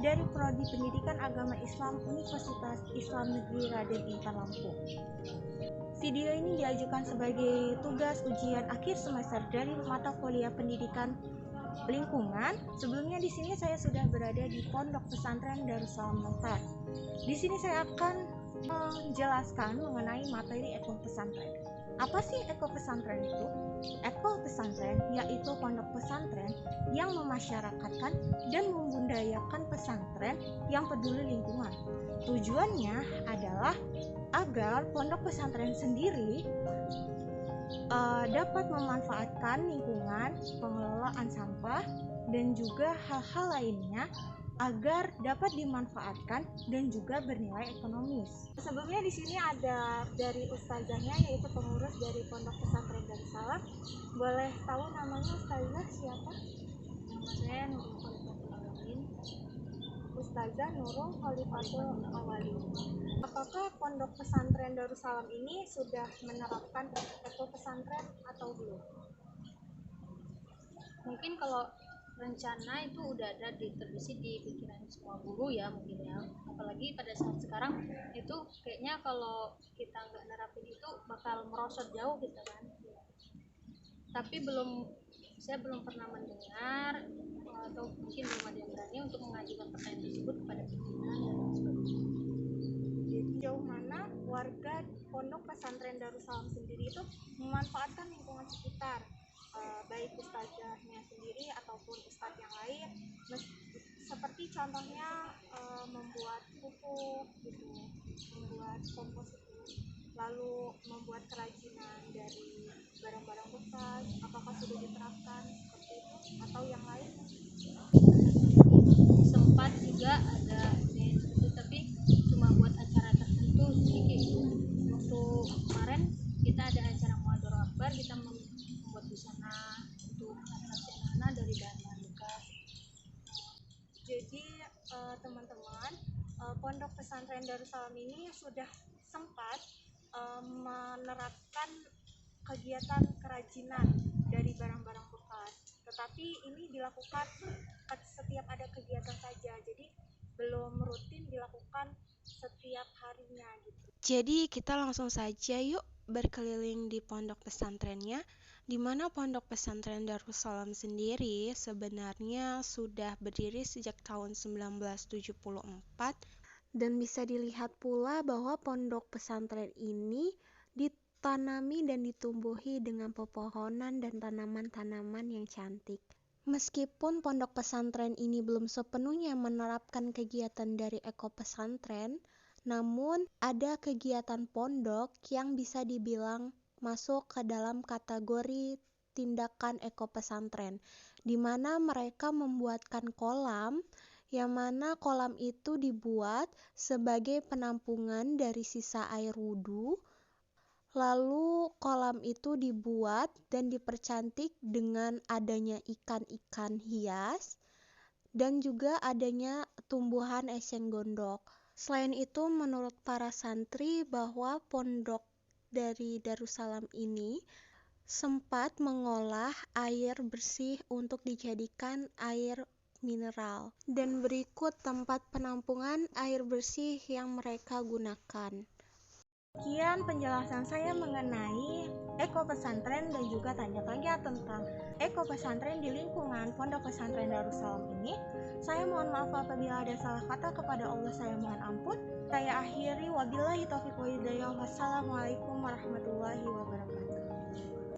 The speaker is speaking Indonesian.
dari Prodi Pendidikan Agama Islam Universitas Islam Negeri Raden Intan Lampung. Video ini diajukan sebagai tugas ujian akhir semester dari mata kuliah Pendidikan Lingkungan. Sebelumnya di sini saya sudah berada di Pondok Pesantren Darussalam Lontar. Di sini saya akan menjelaskan mengenai materi eko pesantren. Apa sih eko pesantren itu? Eko pesantren yaitu pondok pesantren yang memasyarakatkan dan membudayakan pesantren yang peduli lingkungan. Tujuannya adalah agar pondok pesantren sendiri dapat memanfaatkan lingkungan, pengelolaan sampah, dan juga hal-hal lainnya agar dapat dimanfaatkan dan juga bernilai ekonomis. Sebelumnya di sini ada dari ustazahnya, yaitu pengurus dari Pondok Pesantren Darussalam. Boleh tahu namanya ustazah siapa? Nama saya Nurul Khalifatul Awalin. Ustazah Nurul Khalifatul Awalin. Apakah Pondok Pesantren Darussalam ini sudah menerapkan eko pesantren atau belum? Mungkin kalau rencana itu udah ada terbesit di pikiran semua guru ya, mungkin ya. Apalagi pada saat sekarang itu kayaknya kalau kita nggak nerapin itu bakal merosot jauh gitu kan. Tapi saya belum pernah mendengar atau mungkin belum ada yang berani untuk mengajukan pertanyaan tersebut kepada pimpinan dan sebagainya. Sejauh mana warga Pondok Pesantren Darussalam sendiri itu memanfaatkan lingkungan sekitar, baik ustazahnya sendiri ataupun ustadz yang lain, seperti contohnya membuat pupuk gitu, membuat kompos itu, lalu membuat kerajinan dari barang-barang bekas. Apakah sudah diterapkan seperti itu atau yang lain? Sempat juga ada itu, tapi cuma buat acara tertentu. Jadi waktu kemarin kita ada acara muhadharah akbar, kita membuat busana untuk atraksi anak-anak dari bahan bekas. Jadi teman-teman, Pondok Pesantren Darussalam ini sudah sempat menerapkan kegiatan kerajinan dari barang-barang bekas, tetapi ini dilakukan setiap ada kegiatan saja, jadi belum rutin dilakukan setiap harinya gitu. Jadi kita langsung saja yuk berkeliling di pondok pesantrennya, di mana Pondok Pesantren Darussalam sendiri sebenarnya sudah berdiri sejak tahun 1974, dan bisa dilihat pula bahwa pondok pesantren ini ditanami dan ditumbuhi dengan pepohonan dan tanaman-tanaman yang cantik. Meskipun pondok pesantren ini belum sepenuhnya menerapkan kegiatan dari eko pesantren, namun ada kegiatan pondok yang bisa dibilang masuk ke dalam kategori tindakan eko pesantren, di mana mereka membuatkan kolam, yang mana kolam itu dibuat sebagai penampungan dari sisa air wudhu. Lalu kolam itu dibuat dan dipercantik dengan adanya ikan-ikan hias dan juga adanya tumbuhan eseng gondok. Selain itu, menurut para santri bahwa pondok dari Darussalam ini sempat mengolah air bersih untuk dijadikan air mineral. Dan berikut tempat penampungan air bersih yang mereka gunakan. Sekian penjelasan saya mengenai eko pesantren dan juga tanya-tanya tentang eko pesantren di lingkungan Pondok Pesantren Darussalam ini. Saya mohon maaf apabila ada salah kata, kepada Allah saya mohon ampun. Saya akhiri, wabillahi taufiq wa hidayah. Wassalamualaikum warahmatullahi wabarakatuh.